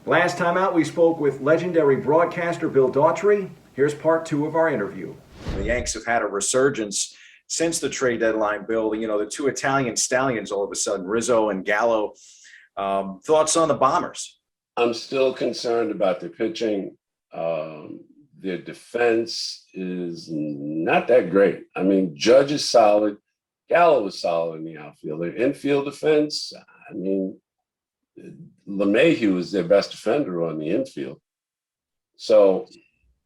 Last time out, we spoke with legendary broadcaster Bill Daughtry. Here's part two of our interview. The Yanks have had a resurgence since the trade deadline, Bill. You know, the two Italian stallions all of a sudden, Rizzo and Gallo. Thoughts on the Bombers? I'm still concerned about their pitching. Their defense is not that great. I mean, Judge is solid. Gallo is solid in the outfield. Their infield defense, I mean, LeMahieu is their best defender on the infield. So,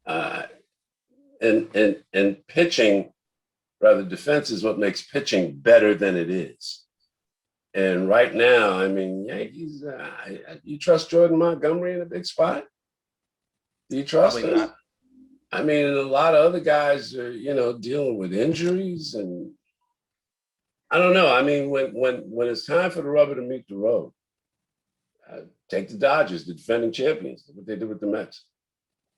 and pitching, rather defense is what makes pitching better than it is. And right now, I mean, Yankees, you trust Jordan Montgomery in a big spot? Do you trust him? Not. I mean, a lot of other guys are, dealing with injuries, and I don't know. I mean, when it's time for the rubber to meet the road, take the Dodgers, the defending champions. Look what they did with the Mets.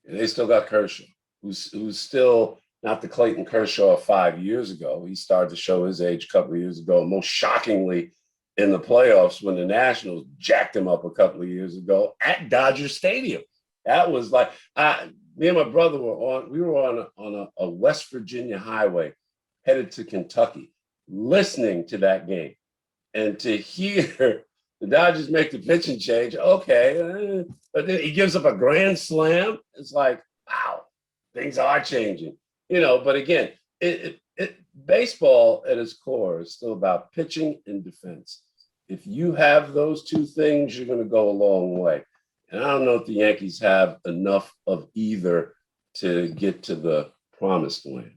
And they still got Kershaw, who's still not the Clayton Kershaw of 5 years ago. He started to show his age a couple of years ago. Most shockingly, in the playoffs when the Nationals jacked him up a couple of years ago at Dodger Stadium. That was like, me and my brother were on a West Virginia highway headed to Kentucky, listening to that game. And to hear the Dodgers make the pitching change, okay, but then he gives up a grand slam. It's like, wow, things are changing. But again, baseball at its core is still about pitching and defense. If you have those two things, you're going to go a long way. And I don't know if the Yankees have enough of either to get to the promised land.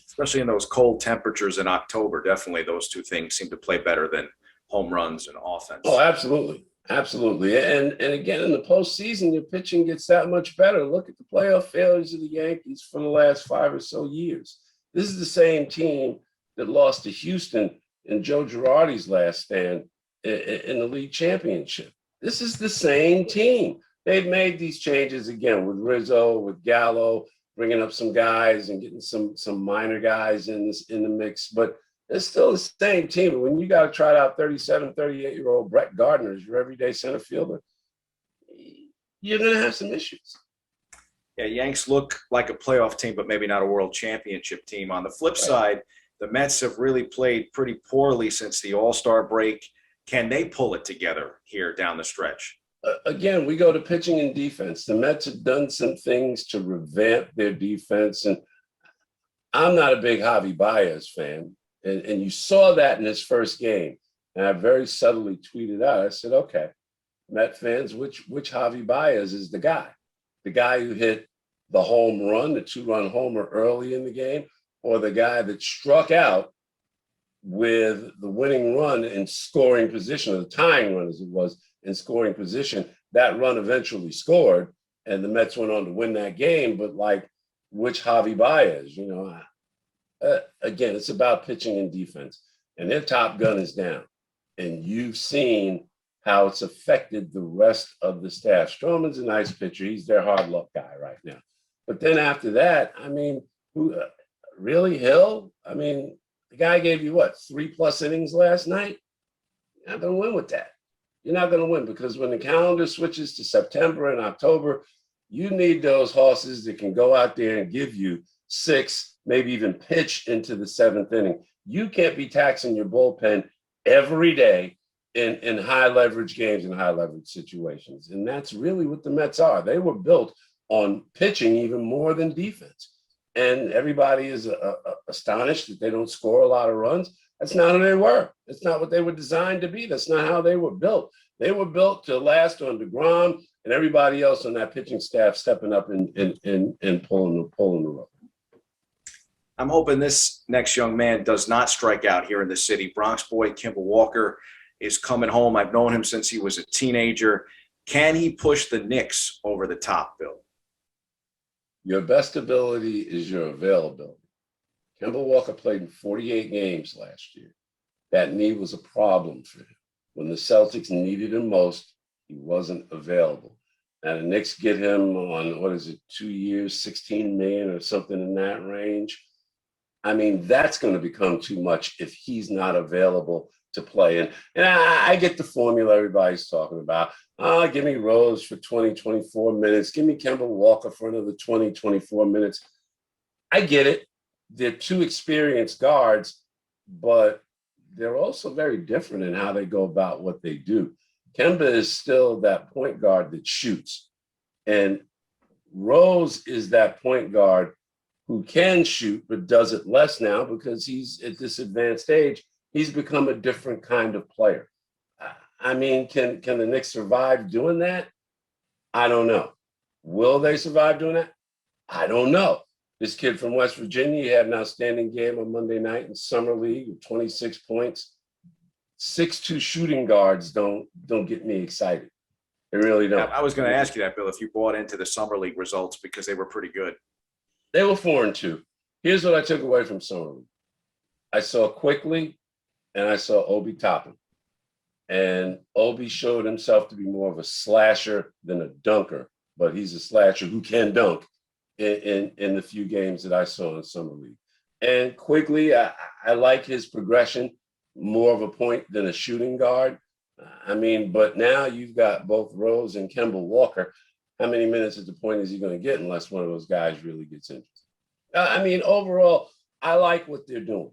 Especially in those cold temperatures in October, definitely those two things seem to play better than home runs and offense. Oh, absolutely. Absolutely. And again, in the postseason, your pitching gets that much better. Look at the playoff failures of the Yankees for the last 5 or so years. This is the same team that lost to Houston in Joe Girardi's last stand in the league championship. This is the same team. They've made these changes again with Rizzo, with Gallo, bringing up some guys and getting some minor guys in the mix. But it's still the same team. And when you got to try out 37, 38-year-old Brett Gardner as your everyday center fielder, you're going to have some issues. Yeah, Yanks look like a playoff team, but maybe not a world championship team. On the flip side, the Mets have really played pretty poorly since the All-Star break. Can they pull it together here down the stretch? Again, we go to pitching and defense. The Mets have done some things to revamp their defense. And I'm not a big Javi Baez fan. And you saw that in his first game. And I very subtly tweeted out, I said, okay, Met fans, which Javi Baez is the guy? The guy who hit the home run, the 2-run homer early in the game, or the guy that struck out with the winning run in scoring position, or the tying run as it was in scoring position. That run eventually scored, and the Mets went on to win that game. But which Javi Baez? Again, it's about pitching and defense, and their top gun is down. And you've seen how it's affected the rest of the staff. Stroman's a nice pitcher. He's their hard luck guy right now. But then after that, I mean, really, Hill? I mean, the guy gave you 3+ innings last night? You're not going to win with that. You're not going to win because when the calendar switches to September and October, you need those horses that can go out there and give you 6, maybe even pitch into the 7th inning. You can't be taxing your bullpen every day in high leverage games and high leverage situations. And that's really what the Mets are. They were built on pitching even more than defense. And everybody is astonished that they don't score a lot of runs. That's not who they were. That's not what they were designed to be. That's not how they were built. They were built to last on DeGrom and everybody else on that pitching staff stepping up and pulling the rope. I'm hoping this next young man does not strike out here in the city. Bronx boy Kimball Walker is coming home. I've known him since he was a teenager. Can he push the Knicks over the top, Bill? Your best ability is your availability. Kimball Walker played in 48 games last year. That knee was a problem for him. When the Celtics needed him most, he wasn't available. Now the Knicks get him on, 2 years, $16 million or something in that range. I mean, that's going to become too much if he's not available to play. And I get the formula everybody's talking about. Give me Rose for 20, 24 minutes. Give me Kemba Walker for another 20, 24 minutes. I get it. They're two experienced guards, but they're also very different in how they go about what they do. Kemba is still that point guard that shoots. And Rose is that point guard who can shoot, but does it less now because he's at this advanced age. He's become a different kind of player. I mean, can the Knicks survive doing that? I don't know. Will they survive doing that? I don't know. This kid from West Virginia had an outstanding game on Monday night in Summer League with 26 points. 6'2" shooting guards don't get me excited. They really don't. I was going to ask you that, Bill, if you bought into the Summer League results because they were pretty good. They were 4-2. Here's what I took away from Summer League. I saw Quickly and I saw Obi Toppin. And Obi showed himself to be more of a slasher than a dunker, but he's a slasher who can dunk in the few games that I saw in Summer League. And Quickly, I like his progression, more of a point than a shooting guard. I mean, but now you've got both Rose and Kemba Walker. How many minutes at the point is he going to get unless one of those guys really gets injured? I mean, overall, I like what they're doing.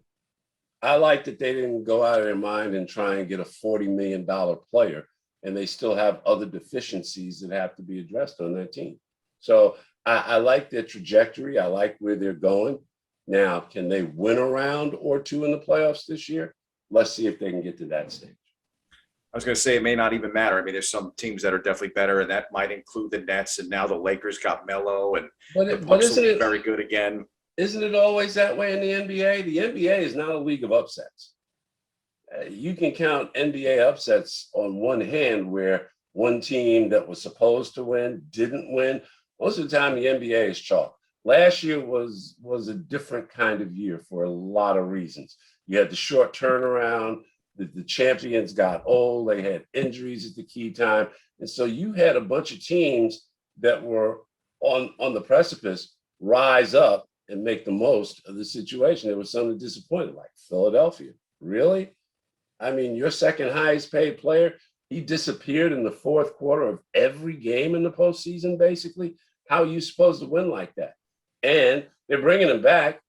I like that they didn't go out of their mind and try and get a $40 million player, and they still have other deficiencies that have to be addressed on their team. So I like their trajectory. I like where they're going. Now, can they win a round or two in the playoffs this year? Let's see if they can get to that stage. I was going to say it may not even matter. I mean, there's some teams that are definitely better, and that might include the Nets. And now the Lakers got Melo, and the Bucks will be very good again. Isn't it always that way in the NBA? The NBA is not a league of upsets. You can count NBA upsets on one hand where one team that was supposed to win didn't win. Most of the time, the NBA is chalk. Last year was a different kind of year for a lot of reasons. You had the short turnaround. The champions got old. They had injuries at the key time. And so you had a bunch of teams that were on the precipice rise up and make the most of the situation. There was some that disappointed, like Philadelphia. Really? I mean, your second highest paid player, he disappeared in the fourth quarter of every game in the postseason, basically. How are you supposed to win like that? And they're bringing him back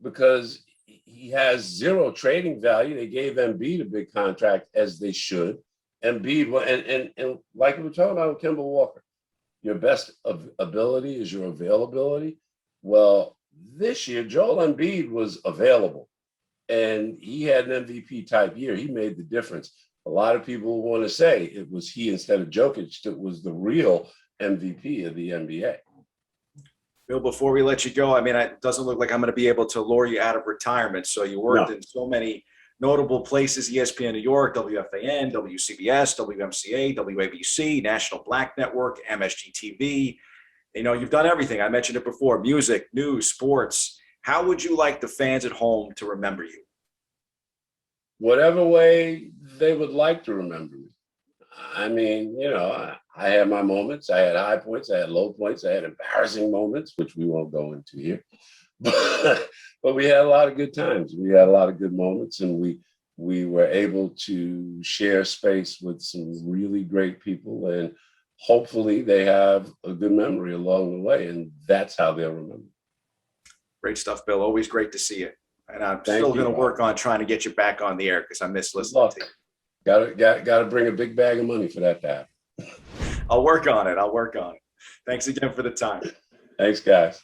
because he has zero trading value. They gave Embiid a big contract, as they should. Embiid, and like we were talking about with Kemba Walker, your best ability is your availability. Well, this year, Joel Embiid was available, and he had an MVP type year. He made the difference. A lot of people want to say it was he instead of Jokic that was the real MVP of the NBA. Bill, before we let you go, I mean, it doesn't look like I'm going to be able to lure you out of retirement. So you worked in so many notable places: ESPN New York, WFAN, WCBS, WMCA, WABC, National Black Network, MSG-TV. You know, you've done everything. I mentioned it before: music, news, sports. How would you like the fans at home to remember you? Whatever way they would like to remember me. I mean, you know, I had my moments. I had high points. I had low points. I had embarrassing moments, which we won't go into here. But we had a lot of good times. We had a lot of good moments, and we were able to share space with some really great people, and hopefully they have a good memory along the way, and that's how they'll remember. Great stuff, Bill. Always great to see you. And I'm still going to work on trying to get you back on the air because I miss listening to you. Got to bring a big bag of money for that to happen. I'll work on it. Thanks again for the time. Thanks, guys.